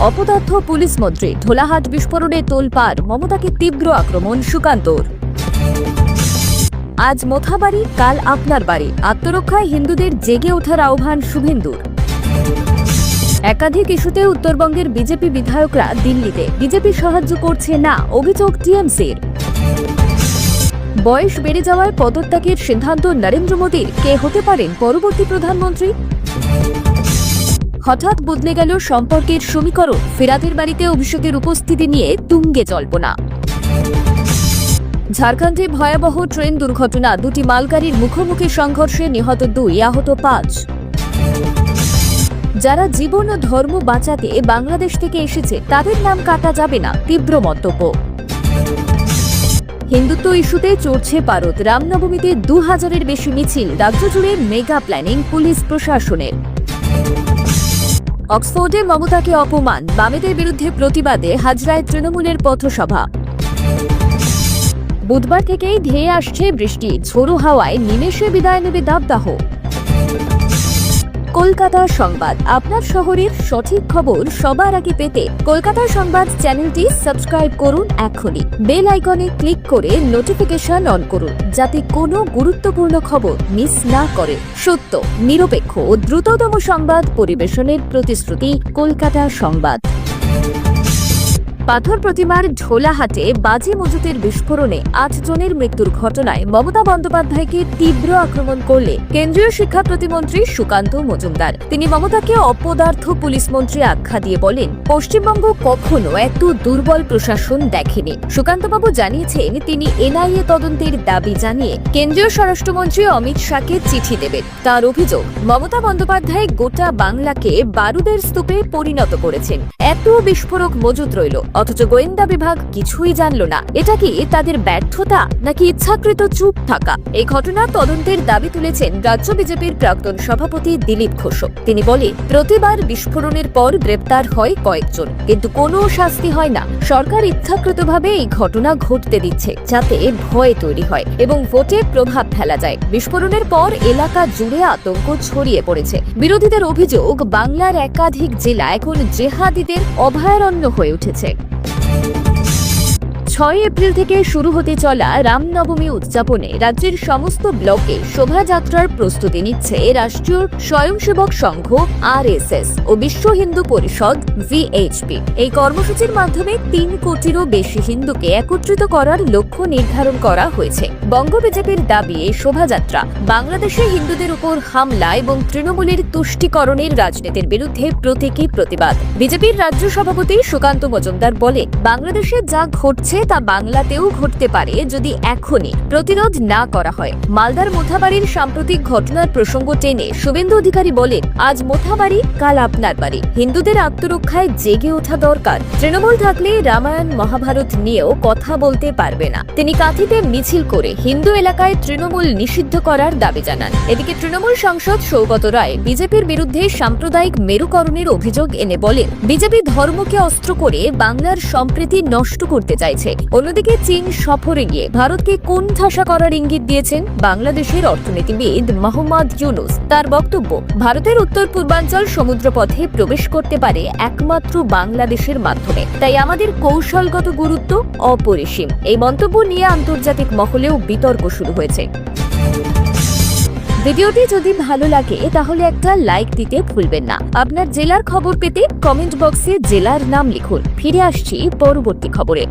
অপদার্থ পুলিশ মন্ত্রী, ঢোলাহাট বিস্ফোরণে তোলপাড়, মমতাকে তীব্র আক্রমণ সুকান্তর। আজ মোথাবাড়ি, কাল আপনার বাড়ি, আত্মরক্ষায় হিন্দুদের জেগে ওঠার আহ্বান শুভেন্দুর। একাধিক ইস্যুতে উত্তরবঙ্গের বিজেপি বিধায়করা দিল্লিতে, বিজেপি সাহায্য করছে না, অভিযোগ টিএমসির। বয়স বেড়ে যাওয়ায় পদত্যাগের সিদ্ধান্ত নরেন্দ্র মোদীর, কে হতে পারেন পরবর্তী প্রধানমন্ত্রী? হঠাৎ বদলে গেল সম্পর্কের সমীকরণ, ফেরাদের বাড়িতে অভিষেকের উপস্থিতি নিয়ে তুঙ্গে জল্পনা। ঝাড়খণ্ডে ভয়াবহ ট্রেন দুর্ঘটনা, দুটি মালগাড়ির মুখোমুখি সংঘর্ষে নিহত 2, আহত 5। যারা জীবন ও ধর্ম বাঁচাতে বাংলাদেশ থেকে এসেছে তাদের নাম কাটা যাবে না, তীব্র মন্তব্য। হিন্দুত্ব ইস্যুতে চড়ছে পারদ, রামনবমীতে 2000-এর বেশি মিছিল, রাজ্য জুড়ে মেগা প্ল্যানিং পুলিশ প্রশাসনের। অক্সফোর্ডে মমতাকে অপমান, বামেদের বিরুদ্ধে প্রতিবাদে হাজরায় তৃণমূলের পথসভা। বুধবার থেকেই ধেয়ে আসছে বৃষ্টি, ঝোড়ো হাওয়ায় নিমেষে বিদায় নেবে দাবদাহ। কলকাতা সংবাদ, আপনার শহরের সঠিক খবর সবার আগে পেতে কলকাতা সংবাদ চ্যানেলটি সাবস্ক্রাইব করুন এখনই। বেল আইকনে ক্লিক করে নোটিফিকেশন অন করুন, যাতে কোনো গুরুত্বপূর্ণ খবর মিস না করে। সত্য, নিরপেক্ষ ও দ্রুততম সংবাদ পরিবেশনের প্রতিশ্রুতি কলকাতা সংবাদ। পাথর প্রতিমার ঢোলাহাটে বাজি মজুতের বিস্ফোরণে 8 জনের মৃত্যুর ঘটনায় মমতা বন্দ্যোপাধ্যায়কে তীব্র আক্রমণ করলে কেন্দ্রীয় শিক্ষা প্রতিমন্ত্রী সুকান্ত মজুমদার। তিনি মমতাকে অপদার্থ পুলিশ মন্ত্রী আখ্যা দিয়ে বলেন, পশ্চিমবঙ্গ কখনো এত দুর্বল প্রশাসন দেখেনি। সুকান্তবাবু জানিয়েছেন তিনি এনআইএ তদন্তের দাবি জানিয়ে কেন্দ্রীয় স্বরাষ্ট্রমন্ত্রী অমিত শাহকে চিঠি দেবেন। তার অভিযোগ, মমতা বন্দ্যোপাধ্যায় গোটা বাংলাকে বারুদের স্তূপে পরিণত করেছেন। এত বিস্ফোরক মজুত রইল, অথচ গোয়েন্দা বিভাগ কিছুই জানল না। এটা কি তাদের ব্যর্থতা নাকি ইচ্ছাকৃত চুপ থাকা? এই ঘটনার তদন্তের দাবি তুলেছেন রাজ্য বিজেপির প্রাক্তন সভাপতি দিলীপ ঘোষ। তিনি বলেন, প্রতিবার বিস্ফোরণের পর গ্রেপ্তার হয় কয়েকজন, কিন্তু কোনো শাস্তি হয় না। সরকার ইচ্ছাকৃতভাবে এই ঘটনা ঘটতে দিচ্ছে যাতে ভয় তৈরি হয় এবং ভোটে প্রভাব ফেলা যায়। বিস্ফোরণের পর এলাকা জুড়ে আতঙ্ক ছড়িয়ে পড়েছে। বিরোধীদের অভিযোগ, বাংলার একাধিক জেলা এখন জেহাদিদের অভয়ারণ্য হয়ে উঠেছে। 6 এপ্রিল থেকে শুরু হতে চলা রামনবমী উদযাপনে রাজ্যের সমস্ত ব্লকে শোভাযাত্রার প্রস্তুতি নিচ্ছে রাষ্ট্রীয় স্বয়ংসেবক সংঘ আরএসএস ও বিশ্ব হিন্দু পরিষদ ভিএইচপি। এই কর্মসূচির মাধ্যমে 3 কোটিরও বেশি হিন্দুকে একত্রিত করার লক্ষ্য নির্ধারণ করা হয়েছে। বঙ্গ বিজেপির দাবি, এই শোভাযাত্রা বাংলাদেশে হিন্দুদের উপর হামলা এবং তৃণমূলের তুষ্টিকরণের রাজনীতির বিরুদ্ধে প্রতীকী প্রতিবাদ। বিজেপির রাজ্য সভাপতি সুকান্ত মজুমদার বলে, বাংলাদেশে যা ঘটছে তা বাংলাতেও ঘটতে পারে যদি এখনই প্রতিরোধ না করা হয়। মালদার মোথাবাড়ির সাম্প্রতিক ঘটনার প্রসঙ্গ টেনে শুভেন্দু অধিকারী বলেন, আজ মোথাবাড়ি, কাল আপনার বাড়ি, হিন্দুদের আত্মরক্ষায় জেগে ওঠা দরকার। তৃণমূল থাকলে রামায়ণ মহাভারত নিয়েও কথা বলতে পারবে না। তিনি কাঁথিতে মিছিল করে হিন্দু এলাকায় তৃণমূল নিষিদ্ধ করার দাবি জানান। এদিকে তৃণমূল সাংসদ সৌগত রায় বিজেপির বিরুদ্ধে সাম্প্রদায়িক মেরুকরণের অভিযোগ এনে বলেন, বিজেপি ধর্মকে অস্ত্র করে বাংলার সম্প্রীতি নষ্ট করতে চাইছে। অন্যদিকে চীন সফরে গিয়ে ভারতকে কোণঠাসা করার ইঙ্গিত দিয়েছেন বাংলাদেশের অর্থনীতিবিদ মোহাম্মদ ইউনুস। তার বক্তব্য, ভারতের উত্তর পূর্বাঞ্চল সমুদ্রপথে প্রবেশ করতে পারে একমাত্র বাংলাদেশের মাধ্যমে, তাই আমাদের কৌশলগত গুরুত্ব অপরিসীম। এই মন্তব্য নিয়ে আন্তর্জাতিক মহলেও বিতর্ক শুরু হয়েছে। ভিডিওটি যদি ভালো লাগে তাহলে একটা লাইক দিতে ভুলবেন না। আপনার জেলার খবর পেতে কমেন্ট বক্সে জেলার নাম লিখুন। ফিরে আসছি পরবর্তী খবরে।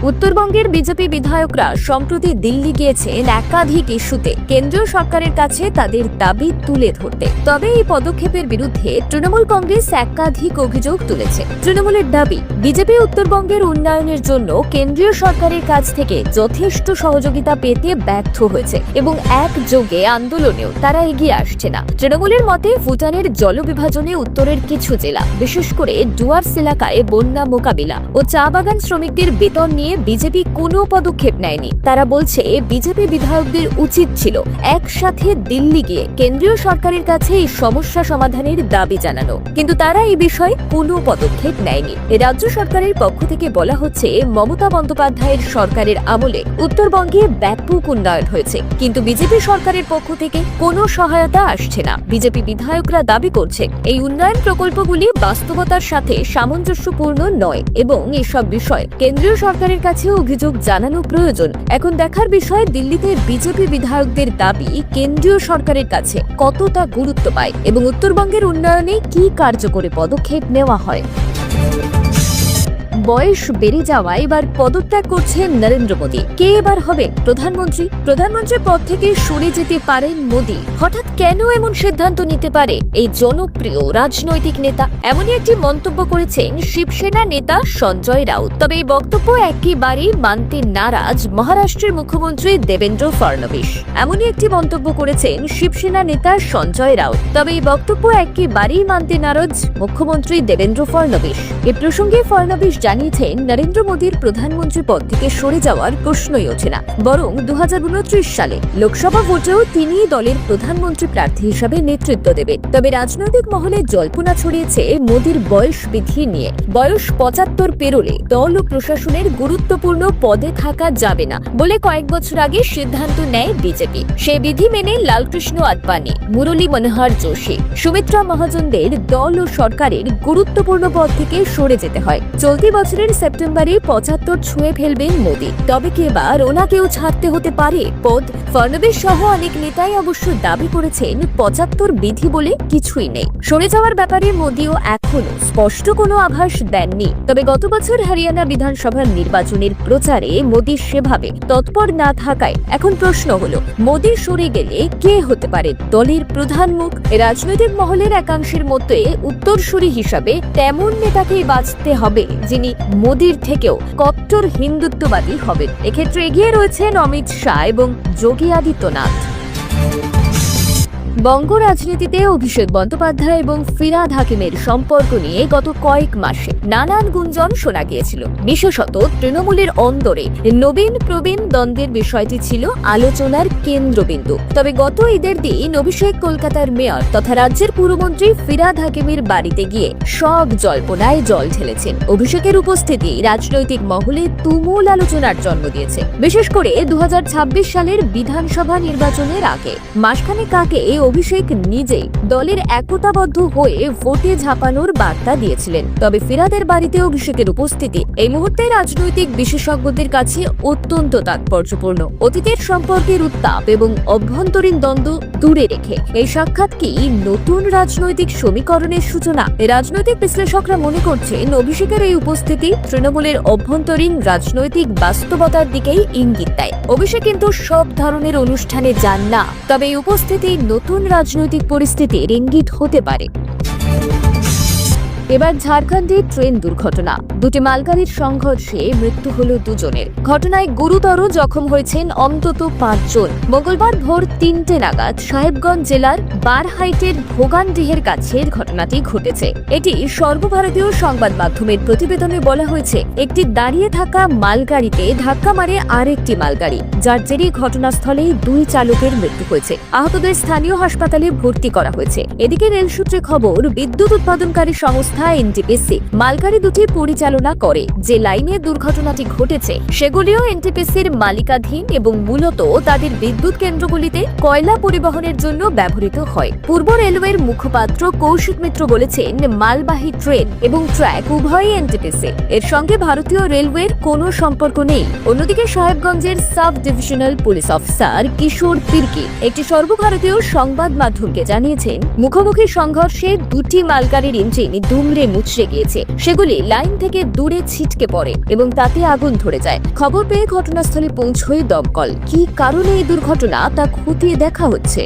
উত্তরবঙ্গের বিজেপি বিধায়করা সম্প্রতি দিল্লি গিয়েছেন একাধিক ইস্যুতে কেন্দ্রীয় সরকারের কাছে তাদের দাবি তুলে ধরতে। তবে এই পদক্ষেপের বিরুদ্ধে তৃণমূল কংগ্রেস একাধিক অভিযোগ তুলেছে। তৃণমূলের দাবি, বিজেপি উত্তরবঙ্গের উন্নয়নের জন্য কেন্দ্রীয় সরকারের কাছ থেকে যথেষ্ট সহযোগিতা পেতে ব্যর্থ হয়েছে এবং একযোগে আন্দোলনেও তারা এগিয়ে আসছে না। তৃণমূলের মতে, ভুটানের জলবিভাজনে উত্তরের কিছু জেলা, বিশেষ করে ডুয়ার্স এলাকায় বন্যা মোকাবিলা ও চা বাগান শ্রমিকদের বেতন নিয়ে নিয়ে বিজেপি কোনো পদক্ষেপ নেয়নি। তারা বলছে বিজেপি বিধায়কদের উচিত ছিল একসাথে দিল্লি গিয়ে কেন্দ্রীয় সরকারের কাছে এই সমস্যা সমাধানের দাবি জানানো, কিন্তু তারা এই বিষয়ে কোনো পদক্ষেপ নেয়নি। রাজ্য সরকারের পক্ষ থেকে বলা হচ্ছে মমতা বন্দ্যোপাধ্যায়ের সরকারের আমলে উত্তরবঙ্গে ব্যাপক উন্নয়ন হয়েছে, কিন্তু বিজেপি সরকারের পক্ষ থেকে কোনো সহায়তা আসছে না। বিজেপি বিধায়করা দাবি করছে এই উন্নয়ন প্রকল্পগুলি বাস্তবতার সাথে সামঞ্জস্যপূর্ণ নয় এবং এসব বিষয়ে কেন্দ্রীয় সরকারের কাছে অভিযোগ জানানো প্রয়োজন। এখন দেখার বিষয় দিল্লিতে বিজেপি বিধায়কদের দাবি কেন্দ্রীয় সরকারের কাছে কতটা গুরুত্ব পায় এবং উত্তরবঙ্গের উন্নয়নে কি কার্যকরী পদক্ষেপ নেওয়া হয়। বয়স বেড়ে যাওয়ায় এবার পদত্যাগ করছেন নরেন্দ্র মোদী। কে এবার হবে প্রধানমন্ত্রী? প্রধানমন্ত্রীর পদ থেকে সরে যেতে পারেন মোদী। হঠাৎ কেন এমন সিদ্ধান্ত নিতে পারে এই জনপ্রিয় রাজনৈতিক নেতা? এমনই একটি মন্তব্য করেছেন শিবসেনা নেতা সঞ্জয় রাউত। তবে এই বক্তব্য একেবারেই মানতে নারাজ মহারাষ্ট্রের মুখ্যমন্ত্রী দেবেন্দ্র ফডনবিস। এমনই একটি মন্তব্য করেছেন শিবসেনা নেতা সঞ্জয় রাউত। তবে এই বক্তব্য একেবারেই মানতে নারাজ মুখ্যমন্ত্রী দেবেন্দ্র ফডনবিস। এ প্রসঙ্গে ফডনবিস জানিয়েছেন নরেন্দ্র মোদীর প্রধানমন্ত্রী পদ থেকে সরে যাওয়ার প্রশ্নই ওঠে না, বরং 2029 সালে লোকসভা ভোটেও তিনি দলের প্রধানমন্ত্রী প্রার্থী হিসাবে নেতৃত্ব দেবেন। তবে রাজনৈতিক মহলে জল্পনা ছড়িয়েছে মোদীর বয়স বৃদ্ধি নিয়ে। বয়স 75 পেরোলে দল ও প্রশাসনের গুরুত্বপূর্ণ পদে থাকা যাবে না বলে কয়েক বছর আগে সিদ্ধান্ত নেয় বিজেপি। সে বিধি মেনে লালকৃষ্ণ আদবানি, মুরলী মনোহর যোশী, সুমিত্রা মহাজনদের দল ও সরকারের গুরুত্বপূর্ণ পদ থেকে সরে যেতে হয়। চলতি বছরের সেপ্টেম্বরে 75 ছুঁয়ে ফেলবেন মোদী। তবে কি এবার ওনাকেও ছাড়তে হতে পারে পদ? ফডনবিস সহ অনেক নেতাই অবশ্য দাবি করেছেন 75 বিধি বলে কিছুই নেই। সরে যাওয়ার ব্যাপারে মোদীও এখনো স্পষ্ট কোনো আভাস দেননি। তবে গত বছর হরিয়ানা বিধানসভার নির্বাচনের প্রচারে মোদী সেভাবে তৎপর না থাকায় এখন প্রশ্ন হলো মোদী সরে গেলে কে হতে পারে দলের প্রধান মুখ? রাজনৈতিক মহলের একাংশের মতে উত্তরসূরি হিসাবে তেমন নেতাকেই বাঁচতে হবে যিনি মোদীর থেকেও কট্টর হিন্দুত্ববাদী হবেন। এক্ষেত্রে এগিয়ে রয়েছেন অমিত শাহ এবং যোগী আদিত্যনাথ। বঙ্গ রাজনীতিতে অভিষেক বন্দ্যোপাধ্যায় এবং ফিরহাদ হাকিমের সম্পর্ক নিয়ে গত কয়েক মাসে নানান গুঞ্জন শোনা গিয়েছিল। বিশেষত তৃণমূলের অন্দরে নবীন প্রবীণ দ্বন্দ্বের বিষয়টি ছিল আলোচনার কেন্দ্রবিন্দু। তবে গত ঈদের দিন অভিষেক কলকাতার মেয়র তথা রাজ্যের পুরমন্ত্রী ফিরহাদ হাকিমের বাড়িতে গিয়ে সব জল্পনায় জল ঢেলেছেন। অভিষেকের উপস্থিতি রাজনৈতিক মহলে তুমুল আলোচনার জন্ম দিয়েছে, বিশেষ করে 2026 সালের বিধানসভা নির্বাচনের আগে। মাসখানেক আগে অভিষেক নিজেই দলের একতাবদ্ধ হয়ে ভোটে ঝাঁপানোর বার্তা দিয়েছিলেন। তবে ফিরহাদের বাড়িতে অভিষেকের উপস্থিতি এই মুহূর্তে রাজনৈতিক বিশেষজ্ঞদের কাছে অত্যন্ত তাৎপর্যপূর্ণ। অতীতের সম্পর্কের উত্তাপ এবং অভ্যন্তরীণ দ্বন্দ্ব দূরে রেখে এই সাক্ষাৎ কি নতুন রাজনৈতিক সমীকরণের সূচনা? রাজনৈতিক বিশ্লেষকরা মনে করছেন অভিষেকের এই উপস্থিতি তৃণমূলের অভ্যন্তরীণ রাজনৈতিক বাস্তবতার দিকেই ইঙ্গিত দেয়। অভিষেক কিন্তু সব ধরনের অনুষ্ঠানে যান না, তবে এই উপস্থিতি নতুন রাজনৈতিক পরিস্থিতির ইঙ্গিত হতে পারে। এবার ঝাড়খণ্ডে ট্রেন দুর্ঘটনা। দুটি মালগাড়ির সংঘর্ষে মৃত্যু হল দুজনের। ঘটনায় গুরুতর জখম হয়েছেন অন্তত 5 জন। মঙ্গলবার ভোর 3টে নাগাদ সাহেবগঞ্জ জেলার বারহাইটের ভোগানডিহের কাছের ঘটনাটি ঘটেছে। এটি সর্বভারতীয় সংবাদ মাধ্যমের প্রতিবেদনে বলা হয়েছে একটি দাঁড়িয়ে থাকা মালগাড়িতে ধাক্কা মারে আরেকটি মালগাড়ি, যার জেরে ঘটনাস্থলেই 2 চালকের মৃত্যু হয়েছে। আহতদের স্থানীয় হাসপাতালে ভর্তি করা হয়েছে। এদিকে রেল সূত্রে খবর, বিদ্যুৎ উৎপাদনকারী সংস্থা এনটিপিসি মালগাড়ি দুটি পরিচালনা করে। যে লাইনে দুর্ঘটনাটি ঘটেছে সেগুলিও এনটিপিসির মালিকাধীন এবং মূলত তাদের বিদ্যুৎ কেন্দ্রগুলিতে কয়লা পরিবহনের জন্য ব্যবহৃত হয়। পূর্ব রেলওয়ের মুখপাত্র কৌশিক মিত্র বলেছেন, মালবাহী ট্রেন এবং ট্র্যাক উভয়ই এনটিপিসি, এর সঙ্গে ভারতীয় রেলওয়ের কোনো সম্পর্ক নেই। অন্যদিকে সাহেবগঞ্জের সাব ডিভিশনাল পুলিশ অফিসার কিশোর তির্কি একটি সর্বভারতীয় সংবাদ মাধ্যমকে জানিয়েছেন, মুখোমুখি সংঘর্ষে দুটি মালগাড়ির ইঞ্জিন দুমড়ে মুচড়ে গিয়েছে। সেগুলি লাইন থেকে দূরে ছিটকে পড়ে এবং তাতে আগুন ধরে যায়। খবর পেয়ে ঘটনাস্থলে পৌঁছয় দমকল। কি কারণে এই দুর্ঘটনা তা খতিয়ে দেখা হচ্ছে।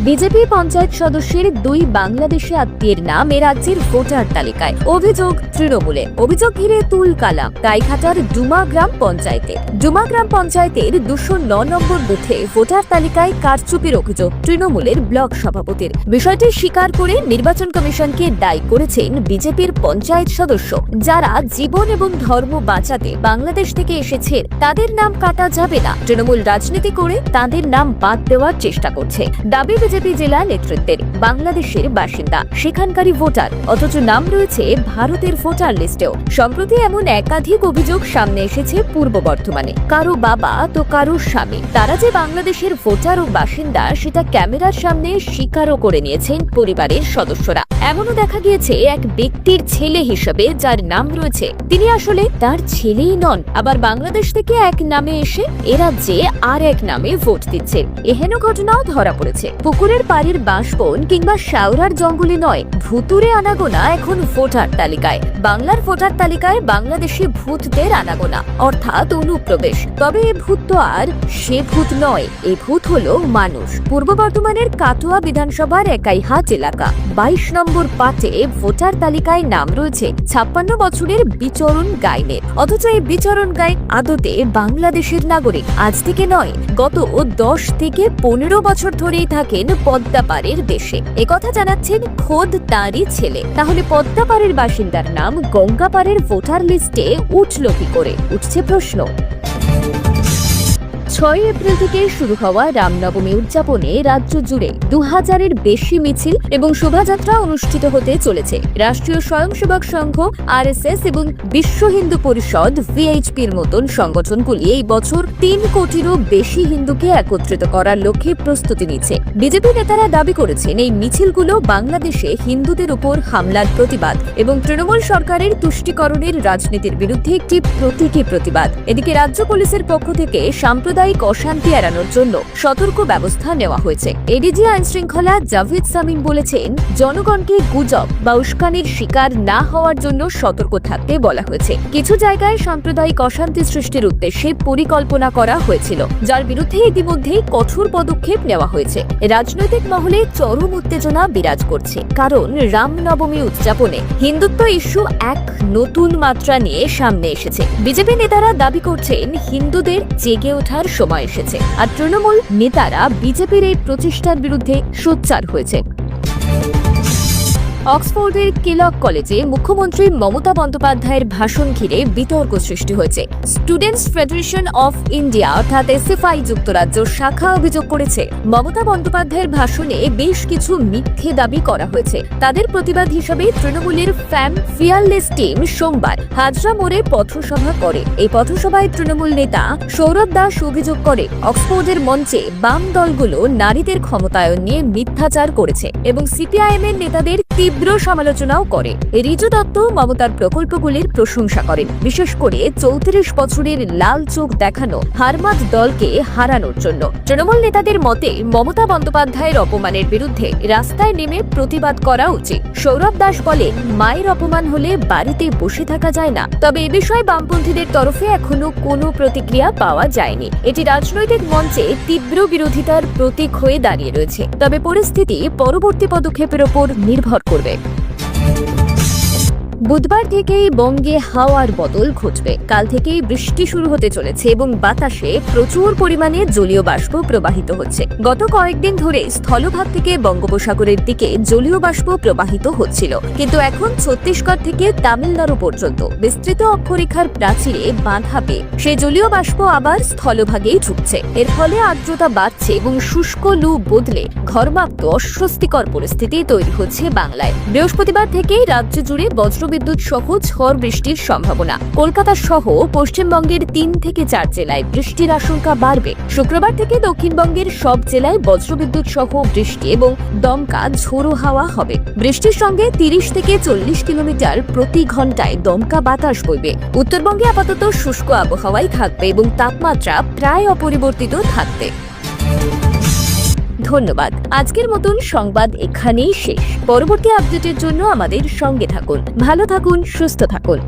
বিজেপি পঞ্চায়েত সদস্যের 2 বাংলাদেশি আত্মীয়ের নাম এ রাজ্যের ভোটার তালিকায়। অভিযোগ তৃণমূলে। অভিযোগ ঘিরে তুলকালাম গাইঘাটার ডুমা গ্রাম পঞ্চায়েতে। ডুমা গ্রাম পঞ্চায়েতের 209 নম্বর বুথে ভোটার তালিকায় কারচুপির অভিযোগ তৃণমূলের ব্লক সভাপতির। বিষয়টি স্বীকার করে নির্বাচন কমিশনকে দায়ী করেছেন বিজেপির পঞ্চায়েত সদস্য। যারা জীবন এবং ধর্ম বাঁচাতে বাংলাদেশ থেকে এসেছে তাদের নাম কাটা যাবে না। তৃণমূল রাজনীতি করে তাদের নাম বাদ দেওয়ার চেষ্টা করছে। দাবি বিজেপি জেলা নেতৃত্বের। বাংলাদেশের বাসিন্দা, সেখানকারই ভোটার, অথচ নাম রয়েছে ভারতের ভোটার লিস্টেও। সম্প্রতি এমন একাধিক অভিযোগ সামনে এসেছে পূর্ব বর্ধমানে। কারো বাবা তো কারো স্বামী, তারা যে বাংলাদেশের ভোটার ও বাসিন্দা সেটা ক্যামেরার সামনে স্বীকারও করে নিয়েছেন পরিবারের সদস্যরা। এমনও দেখা গিয়েছে এক ব্যক্তির ছেলে হিসেবে যার নাম রয়েছে তিনি আসলে তার ছেলেই নন। আবার বাংলাদেশ থেকে এক নামে এসে এ রাজ্যে আর এক নামে ভোট দিচ্ছে। এহেন ঘটনাও ধরা পড়েছে। পুকুরের পাড়ের বাঁশবন কিংবা শাওরার জঙ্গলে নয়, ভুতুরে আনাগোনা এখন ভোটার তালিকায়। বাংলার ভোটার তালিকায় বাংলাদেশি ভূতদের আনাগোনা, অর্থাৎ অনুপ্রবেশ। তবে এ ভূত তো আর সে ভূত নয়, এ ভূত হলো মানুষ। পূর্ব বর্ধমানের কাটোয়া বিধানসভার একাইহাট এলাকা 22 নম্বর পাটে ভোটার তালিকায় নাম রয়েছে 56 বছরের বিচরণ গাইনের। অথচ এই বিচরণ গাই আদতে বাংলাদেশের নাগরিক। আজ থেকে নয়, গত 10 থেকে 15 বছর ধরেই থাকেন পদ্মাপাড়ের দেশে। একথা জানাচ্ছেন খোদ তাঁরই ছেলে। তাহলে পদ্মাপাড়ের বাসিন্দার নাম গঙ্গাপাড়ের ভোটার লিস্টে উঠল কি করে? উঠছে প্রশ্ন। 6 এপ্রিল থেকে শুরু হওয়া রামনবমী উদযাপনে রাজ্য জুড়ে 2000-এর বেশি মিছিল এবং শোভাযাত্রা অনুষ্ঠিত হতে চলেছে। রাষ্ট্রীয় স্বয়ংসেবক সংঘ RSS এবং বিশ্ব হিন্দু পরিষদ VHPর মতন সংগঠনগুলি এই বছর 3 কোটিরও বেশি হিন্দুকে একত্রিত করার লক্ষ্যে প্রস্তুতি নিচ্ছে। বিজেপি নেতারা দাবি করেছেন এই মিছিলগুলো বাংলাদেশে হিন্দুদের উপর হামলার প্রতিবাদ এবং তৃণমূল সরকারের তুষ্টিকরণের রাজনীতির বিরুদ্ধে একটি প্রতীকী প্রতিবাদ। এদিকে রাজ্য পুলিশের পক্ষ থেকে সাম্প্রদায়িক অশান্তি এড়ানোর জন্য সতর্ক ব্যবস্থা নেওয়া হয়েছে। এডিজি আইন শৃঙ্খলা জাভেদ সামিন বলেছেন, জনগণকে গুজব বা উস্কানির শিকার না হওয়ার জন্য সতর্ক থাকতে বলা হয়েছে। কিছু জায়গায় সাম্প্রদায়িক অশান্তি সৃষ্টির উদ্দেশ্যে পরিকল্পনা করা হয়েছিল, যার বিরুদ্ধে ইতিমধ্যেই কঠোর পদক্ষেপ নেওয়া হয়েছে। রাজনৈতিক মহলে চরম উত্তেজনা বিরাজ করছে, কারণ রামনবমী উদযাপনে হিন্দুত্ব ইস্যু এক নতুন মাত্রা নিয়ে সামনে এসেছে। বিজেপি নেতারা দাবি করছেন হিন্দুদের জেগে ওঠার সময় এসেছে, আর তৃণমূল নেতারা বিজেপির এই প্রচেষ্টার বিরুদ্ধে সোচ্চার হয়েছে। অক্সফোর্ডের কেলগ কলেজে মুখ্যমন্ত্রী মমতা বন্দ্যোপাধ্যায়ের ভাষণ ঘিরে বিতর্ক সৃষ্টি হয়েছে। স্টুডেন্টস ফেডারেশন অফ ইন্ডিয়া অর্থাৎ SFI যুক্তরাজ্য শাখা অভিযোগ করেছে, মমতা বন্দ্যোপাধ্যায়ের ভাষণে বেশ কিছু মিথ্যে দাবি করা হয়েছে। তাদের প্রতিবাদ হিসেবে তৃণমূলের ফিয়ারলেস টিম সোমবার হাজরা মোড়ে পথসভা করে। এই পথসভায় তৃণমূল নেতা সৌরভ দাস অভিযোগ করে, অক্সফোর্ডের মঞ্চে বাম দলগুলো নারীদের ক্ষমতায়ন নিয়ে মিথ্যাচার করেছে এবং CPIM এর নেতাদের তীব্র সমালোচনাও করে। রিজু দত্ত মমতার প্রকল্পগুলির প্রশংসা করেন, বিশেষ করে 34 বছরের লাল চোখ দেখানো হারমাদ দলকে হারানোর জন্য। তৃণমূল নেতাদের মতে মমতা বন্দ্যোপাধ্যায়ের অপমানের বিরুদ্ধে রাস্তায় নেমে প্রতিবাদ করা উচিত। সৌরভ দাস বলেন, মায়ের অপমান হলে বাড়িতে বসে থাকা যায় না। তবে এ বিষয়ে বামপন্থীদের তরফে এখনো কোনো প্রতিক্রিয়া পাওয়া যায়নি। এটি রাজনৈতিক মঞ্চে তীব্র বিরোধিতার প্রতীক হয়ে দাঁড়িয়ে রয়েছে। তবে পরিস্থিতি পরবর্তী পদক্ষেপের ওপর নির্ভর করবে। বুধবার থেকেই বঙ্গে হাওয়ার বদল ঘটবে। কাল থেকেই বৃষ্টি শুরু হতে চলেছে এবং বাতাসে প্রচুর পরিমাণে জলীয় বাষ্প প্রবাহিত হচ্ছে। গত কয়েকদিন ধরে স্থলভাগ থেকে বঙ্গোপসাগরের দিকে জলীয় বাষ্প প্রবাহিত হচ্ছিল, কিন্তু এখন ছত্তিশগড় থেকে তামিলনাড়ু পর্যন্ত বিস্তৃত অক্ষরেখার প্রাচীরে বাঁধা পেয়ে সেই জলীয় বাষ্প আবার স্থলভাগেই ঢুকছে। এর ফলে আর্দ্রতা বাড়ছে এবং শুষ্ক লু বদলে ঘর্মাক্ত অস্বস্তিকর পরিস্থিতি তৈরি হচ্ছে বাংলায়। বৃহস্পতিবার থেকেই রাজ্য জুড়ে বজ্রবিদ্যুৎ সহ ঝড় বৃষ্টির সম্ভাবনা। কলকাতা সহ পশ্চিমবঙ্গের 3 থেকে 4 জেলায় বৃষ্টির আশঙ্কা বাড়বে। শুক্রবার থেকে দক্ষিণবঙ্গের সব জেলায় বজ্রবিদ্যুৎ সহ বৃষ্টি এবং দমকা ঝোড়ো হাওয়া হবে। বৃষ্টির সঙ্গে 30 থেকে 40 কিলোমিটার প্রতি ঘন্টায় দমকা বাতাস বইবে। উত্তরবঙ্গে আপাতত শুষ্ক আবহাওয়াই থাকবে এবং তাপমাত্রা প্রায় অপরিবর্তিত থাকবে। ধন্যবাদ। আজকের মতন সংবাদ এখানেই শেষ। পরবর্তী আপডেটের জন্য আমাদের সঙ্গে থাকুন। ভালো থাকুন, সুস্থ থাকুন।